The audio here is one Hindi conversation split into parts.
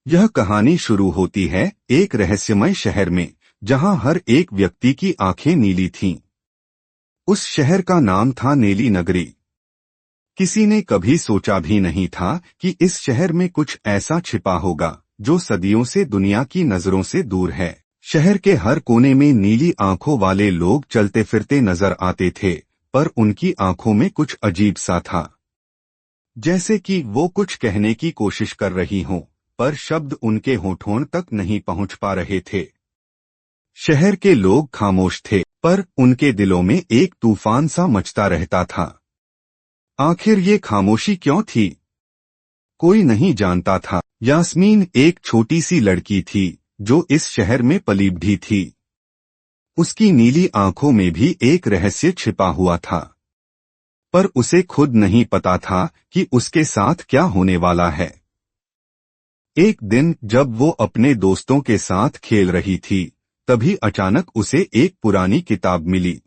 यह कहानी शुरू होती है एक रहस्यमय शहर में, जहां हर एक व्यक्ति की आंखें नीली थीं। उस शहर का नाम था नेली नगरी। किसी ने कभी सोचा भी नहीं था कि इस शहर में कुछ ऐसा छिपा होगा जो सदियों से दुनिया की नजरों से दूर है। शहर के हर कोने में नीली आंखों वाले लोग चलते फिरते नजर आते थे, पर उनकी आंखों में कुछ अजीब सा था, जैसे कि वो कुछ कहने की कोशिश कर रही हों, पर शब्द उनके होठों तक नहीं पहुंच पा रहे थे। शहर के लोग खामोश थे, पर उनके दिलों में एक तूफान सा मचता रहता था। आखिर ये खामोशी क्यों थी? कोई नहीं जानता था। यास्मीन एक छोटी सी लड़की थी जो इस शहर में पली बढ़ी थी। उसकी नीली आंखों में भी एक रहस्य छिपा हुआ था, पर उसे खुद नहीं पता था कि उसके साथ क्या होने वाला है। एक दिन जब वो अपने दोस्तों के साथ खेल रही थी, तभी अचानक उसे एक पुरानी किताब मिली।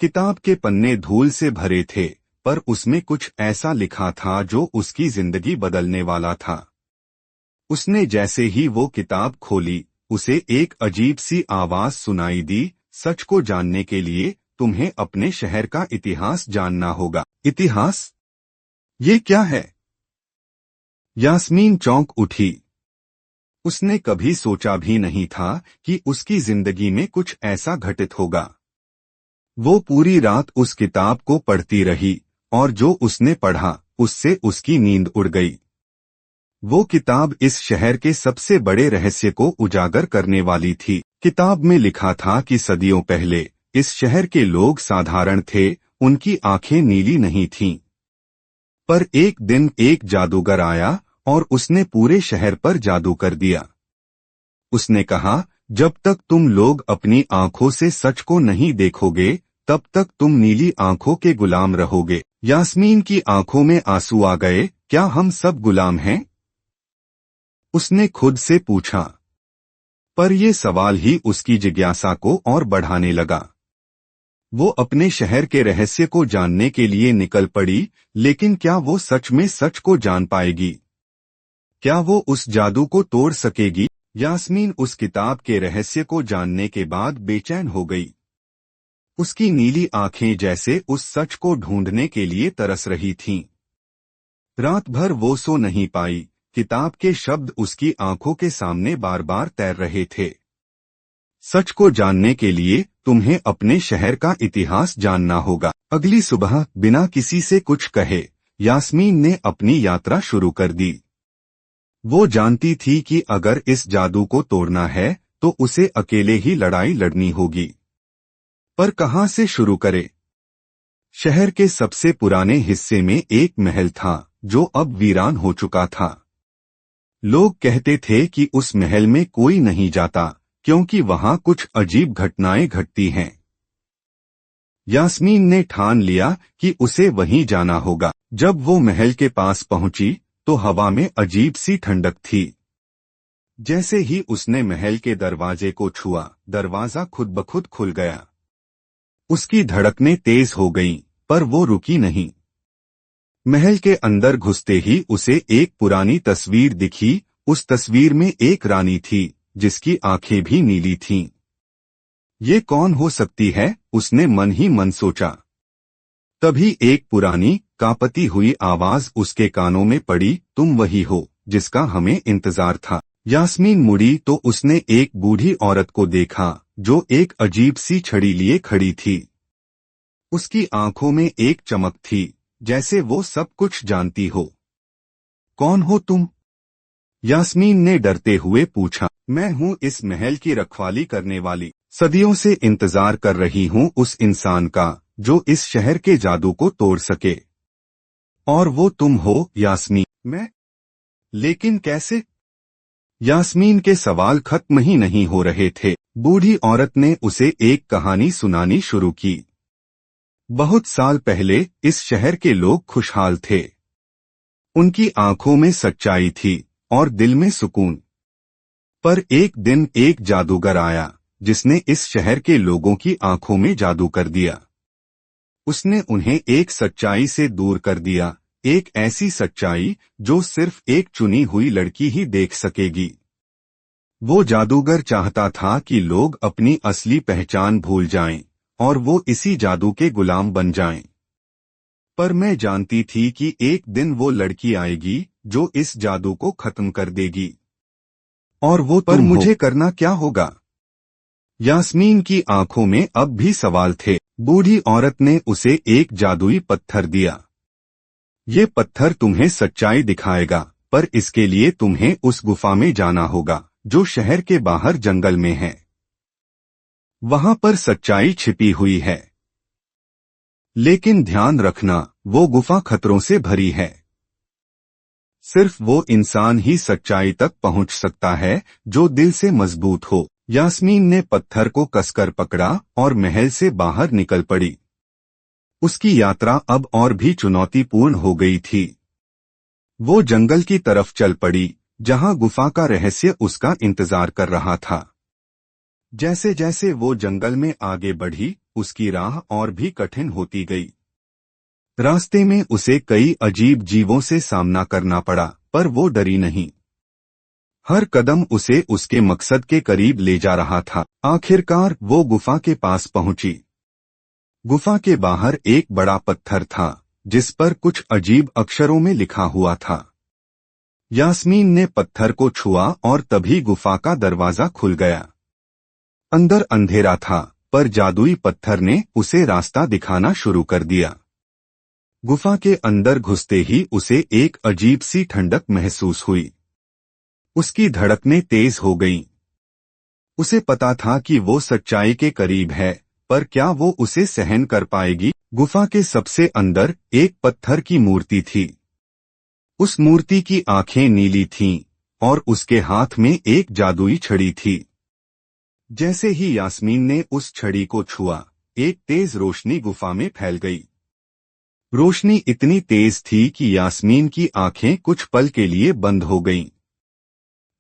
किताब के पन्ने धूल से भरे थे, पर उसमें कुछ ऐसा लिखा था जो उसकी जिंदगी बदलने वाला था। उसने जैसे ही वो किताब खोली, उसे एक अजीब सी आवाज सुनाई दी, सच को जानने के लिए तुम्हें अपने शहर का इतिहास जानना होगा। इतिहास? ये क्या है? यास्मीन चौंक उठी। उसने कभी सोचा भी नहीं था कि उसकी जिंदगी में कुछ ऐसा घटित होगा। वो पूरी रात उस किताब को पढ़ती रही, और जो उसने पढ़ा उससे उसकी नींद उड़ गई। वो किताब इस शहर के सबसे बड़े रहस्य को उजागर करने वाली थी। किताब में लिखा था कि सदियों पहले इस शहर के लोग साधारण थे, उनकी आंखें नीली नहीं थीं। पर एक दिन एक जादूगर आया और उसने पूरे शहर पर जादू कर दिया। उसने कहा, जब तक तुम लोग अपनी आंखों से सच को नहीं देखोगे, तब तक तुम नीली आंखों के गुलाम रहोगे। यास्मीन की आंखों में आंसू आ गए। क्या हम सब गुलाम हैं? उसने खुद से पूछा। पर यह सवाल ही उसकी जिज्ञासा को और बढ़ाने लगा। वो अपने शहर के रहस्य को जानने के लिए निकल पड़ी, लेकिन क्या वो सच में सच को जान पाएगी? क्या वो उस जादू को तोड़ सकेगी? यास्मीन उस किताब के रहस्य को जानने के बाद बेचैन हो गई। उसकी नीली आंखें जैसे उस सच को ढूंढने के लिए तरस रही थीं। रात भर वो सो नहीं पाई। किताब के शब्द उसकी आंखों के सामने बार बार तैर रहे थे। सच को जानने के लिए तुम्हें अपने शहर का इतिहास जानना होगा। अगली सुबह बिना किसी से कुछ कहे यास्मीन ने अपनी यात्रा शुरू कर दी। वो जानती थी कि अगर इस जादू को तोड़ना है तो उसे अकेले ही लड़ाई लड़नी होगी। पर कहां से शुरू करे? शहर के सबसे पुराने हिस्से में एक महल था जो अब वीरान हो चुका था। लोग कहते थे कि उस महल में कोई नहीं जाता, क्योंकि वहां कुछ अजीब घटनाएं घटती हैं। यास्मीन ने ठान लिया कि उसे वहीं जाना होगा। जब वो महल के पास पहुंची तो हवा में अजीब सी ठंडक थी। जैसे ही उसने महल के दरवाजे को छुआ, दरवाजा खुद ब खुद खुल गया। उसकी धड़कनें तेज हो गईं, पर वो रुकी नहीं। महल के अंदर घुसते ही उसे एक पुरानी तस्वीर दिखी। उस तस्वीर में एक रानी थी जिसकी आंखें भी नीली थीं। ये कौन हो सकती है? उसने मन ही मन सोचा। तभी एक पुरानी कांपती हुई आवाज उसके कानों में पड़ी, तुम वही हो जिसका हमें इंतजार था। यास्मीन मुड़ी तो उसने एक बूढ़ी औरत को देखा जो एक अजीब सी छड़ी लिए खड़ी थी। उसकी आंखों में एक चमक थी, जैसे वो सब कुछ जानती हो। कौन हो तुम? यास्मीन ने डरते हुए पूछा। मैं हूँ इस महल की रखवाली करने वाली। सदियों से इंतजार कर रही हूँ उस इंसान का जो इस शहर के जादू को तोड़ सके। और वो तुम हो? यास्मीन। मैं? लेकिन कैसे? यास्मीन के सवाल खत्म ही नहीं हो रहे थे। बूढ़ी औरत ने उसे एक कहानी सुनानी शुरू की। बहुत साल पहले इस शहर के लोग खुशहाल थे। उनकी आंखों में सच्चाई थी और दिल में सुकून। पर एक दिन एक जादूगर आया जिसने इस शहर के लोगों की आंखों में जादू कर दिया। उसने उन्हें एक सच्चाई से दूर कर दिया, एक ऐसी सच्चाई जो सिर्फ एक चुनी हुई लड़की ही देख सकेगी। वो जादूगर चाहता था कि लोग अपनी असली पहचान भूल जाएं और वो इसी जादू के गुलाम बन जाएं। पर मैं जानती थी कि एक दिन वो लड़की आएगी जो इस जादू को खत्म कर देगी। और वो पर मुझे करना क्या होगा? यास्मीन की आंखों में अब भी सवाल थे। बूढ़ी औरत ने उसे एक जादुई पत्थर दिया। ये पत्थर तुम्हें सच्चाई दिखाएगा, पर इसके लिए तुम्हें उस गुफा में जाना होगा जो शहर के बाहर जंगल में है। वहां पर सच्चाई छिपी हुई है। लेकिन ध्यान रखना, वो गुफा खतरों से भरी है। सिर्फ वो इंसान ही सच्चाई तक पहुंच सकता है जो दिल से मजबूत हो। यास्मीन ने पत्थर को कसकर पकड़ा और महल से बाहर निकल पड़ी। उसकी यात्रा अब और भी चुनौतीपूर्ण हो गई थी। वो जंगल की तरफ चल पड़ी, जहां गुफा का रहस्य उसका इंतजार कर रहा था। जैसे जैसे वो जंगल में आगे बढ़ी, उसकी राह और भी कठिन होती गई। रास्ते में उसे कई अजीब जीवों से सामना करना पड़ा, पर वो डरी नहीं। हर कदम उसे उसके मकसद के करीब ले जा रहा था। आखिरकार वो गुफा के पास पहुंची। गुफा के बाहर एक बड़ा पत्थर था, जिस पर कुछ अजीब अक्षरों में लिखा हुआ था। यास्मीन ने पत्थर को छुआ और तभी गुफा का दरवाजा खुल गया। अंदर अंधेरा था, पर जादुई पत्थर ने उसे रास्ता दिखाना शुरू कर दिया। गुफा के अंदर घुसते ही उसे एक अजीब सी ठंडक महसूस हुई। उसकी धड़कनें तेज हो गईं। उसे पता था कि वो सच्चाई के करीब है, पर क्या वो उसे सहन कर पाएगी? गुफा के सबसे अंदर एक पत्थर की मूर्ति थी। उस मूर्ति की आंखें नीली थीं और उसके हाथ में एक जादुई छड़ी थी। जैसे ही यास्मीन ने उस छड़ी को छुआ, एक तेज रोशनी गुफा में फैल गई। रोशनी इतनी तेज थी कि यास्मीन की आंखें कुछ पल के लिए बंद हो गईं।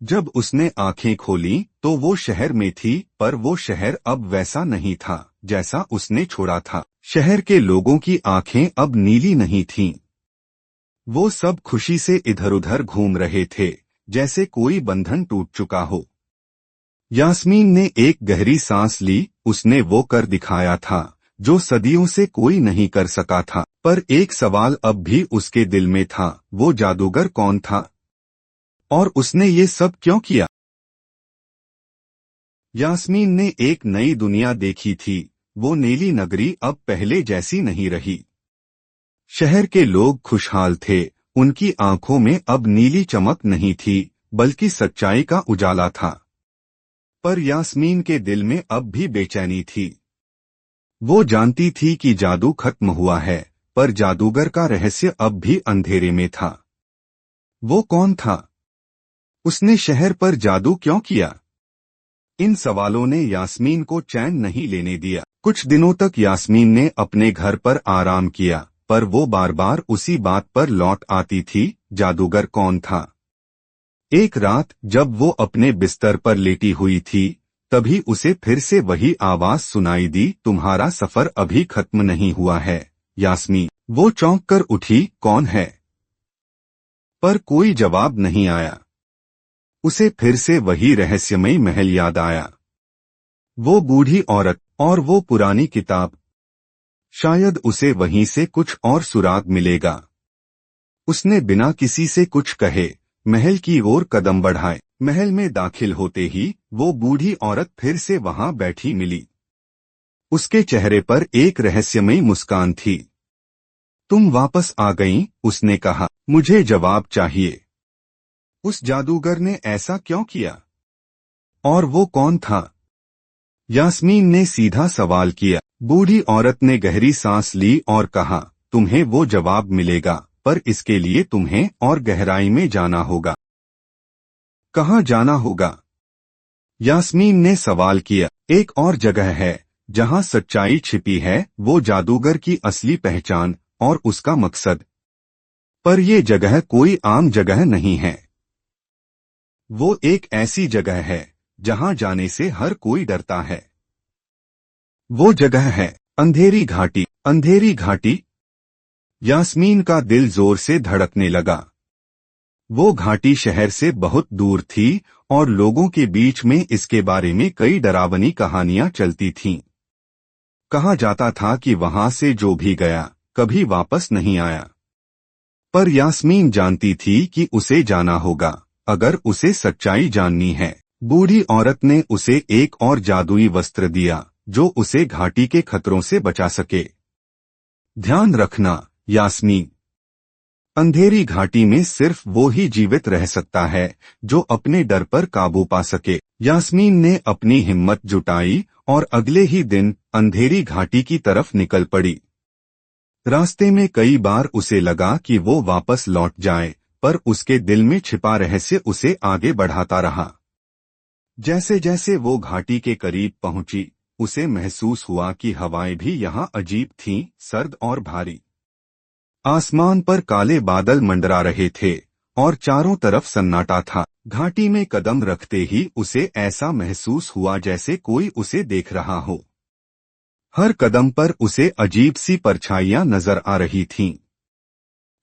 जब उसने आंखें खोलीं तो वो शहर में थी, पर वो शहर अब वैसा नहीं था जैसा उसने छोड़ा था। शहर के लोगों की आंखें अब नीली नहीं थीं। वो सब खुशी से इधर उधर घूम रहे थे, जैसे कोई बंधन टूट चुका हो। यास्मीन ने एक गहरी सांस ली। उसने वो कर दिखाया था जो सदियों से कोई नहीं कर सका था। पर एक सवाल अब भी उसके दिल में था, वो जादूगर कौन था और उसने ये सब क्यों किया? यास्मीन ने एक नई दुनिया देखी थी। वो नीली नगरी अब पहले जैसी नहीं रही। शहर के लोग खुशहाल थे, उनकी आंखों में अब नीली चमक नहीं थी, बल्कि सच्चाई का उजाला था। पर यास्मीन के दिल में अब भी बेचैनी थी। वो जानती थी कि जादू खत्म हुआ है, पर जादूगर का रहस्य अब भी अंधेरे में था। वो कौन था? उसने शहर पर जादू क्यों किया? इन सवालों ने यास्मीन को चैन नहीं लेने दिया। कुछ दिनों तक यास्मीन ने अपने घर पर आराम किया, पर वो बार बार उसी बात पर लौट आती थी, जादूगर कौन था? एक रात जब वो अपने बिस्तर पर लेटी हुई थी, तभी उसे फिर से वही आवाज सुनाई दी, तुम्हारा सफर अभी खत्म नहीं हुआ है यास्मीन। वो चौंक कर उठी, कौन है? पर कोई जवाब नहीं आया। उसे फिर से वही रहस्यमयी महल याद आया। वो बूढ़ी औरत और वो पुरानी किताब। शायद उसे वहीं से कुछ और सुराग मिलेगा। उसने बिना किसी से कुछ कहे महल की ओर कदम बढ़ाए। महल में दाखिल होते ही वो बूढ़ी औरत फिर से वहां बैठी मिली। उसके चेहरे पर एक रहस्यमयी मुस्कान थी। तुम वापस आ गईं, उसने कहा। मुझे जवाब चाहिए। उस जादूगर ने ऐसा क्यों किया? और वो कौन था? यास्मीन ने सीधा सवाल किया। बूढ़ी औरत ने गहरी सांस ली और कहा, तुम्हें वो जवाब मिलेगा, पर इसके लिए तुम्हें और गहराई में जाना होगा। कहाँ जाना होगा? यास्मीन ने सवाल किया। एक और जगह है जहाँ सच्चाई छिपी है, वो जादूगर की असली पहचान और उसका मकसद। पर ये जगह कोई आम जगह नहीं है। वो एक ऐसी जगह है जहां जाने से हर कोई डरता है। वो जगह है अंधेरी घाटी। अंधेरी घाटी यास्मीन का दिल जोर से धड़कने लगा। वो घाटी शहर से बहुत दूर थी और लोगों के बीच में इसके बारे में कई डरावनी कहानियां चलती थीं। कहा जाता था कि वहां से जो भी गया कभी वापस नहीं आया। पर यास्मीन जानती थी कि उसे जाना होगा अगर उसे सच्चाई जाननी है। बूढ़ी औरत ने उसे एक और जादुई वस्त्र दिया जो उसे घाटी के खतरों से बचा सके। ध्यान रखना यास्मीन, अंधेरी घाटी में सिर्फ वो ही जीवित रह सकता है जो अपने डर पर काबू पा सके। यास्मीन ने अपनी हिम्मत जुटाई और अगले ही दिन अंधेरी घाटी की तरफ निकल पड़ी। रास्ते में कई बार उसे लगा कि वो वापस लौट जाए, पर उसके दिल में छिपा रहस्य उसे आगे बढ़ाता रहा। जैसे जैसे वो घाटी के करीब पहुंची, उसे महसूस हुआ कि हवाएं भी यहाँ अजीब थीं, सर्द और भारी। आसमान पर काले बादल मंडरा रहे थे और चारों तरफ सन्नाटा था। घाटी में कदम रखते ही उसे ऐसा महसूस हुआ जैसे कोई उसे देख रहा हो। हर कदम पर उसे अजीब सी परछाइयां नजर आ रही थीं।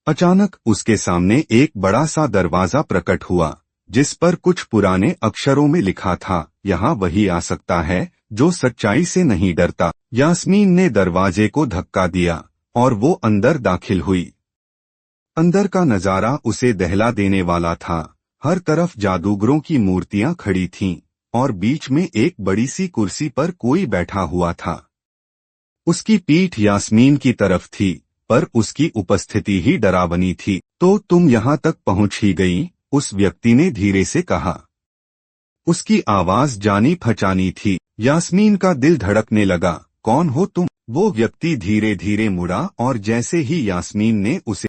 अचानक उसके सामने एक बड़ा सा दरवाजा प्रकट हुआ, जिस पर कुछ पुराने अक्षरों में लिखा था, यहाँ वही आ सकता है जो सच्चाई से नहीं डरता। यास्मीन ने दरवाजे को धक्का दिया और वो अंदर दाखिल हुई। अंदर का नजारा उसे दहला देने वाला था। हर तरफ जादूगरों की मूर्तियां खड़ी थीं और बीच में एक बड़ी सी कुर्सी पर कोई बैठा हुआ था। उसकी पीठ यास्मीन की तरफ थी, पर उसकी उपस्थिति ही डरावनी थी। तो तुम यहाँ तक पहुँच ही गई, उस व्यक्ति ने धीरे से कहा। उसकी आवाज जानी पहचानी थी। यास्मीन का दिल धड़कने लगा। कौन हो तुम? वो व्यक्ति धीरे धीरे मुड़ा और जैसे ही यास्मीन ने उसे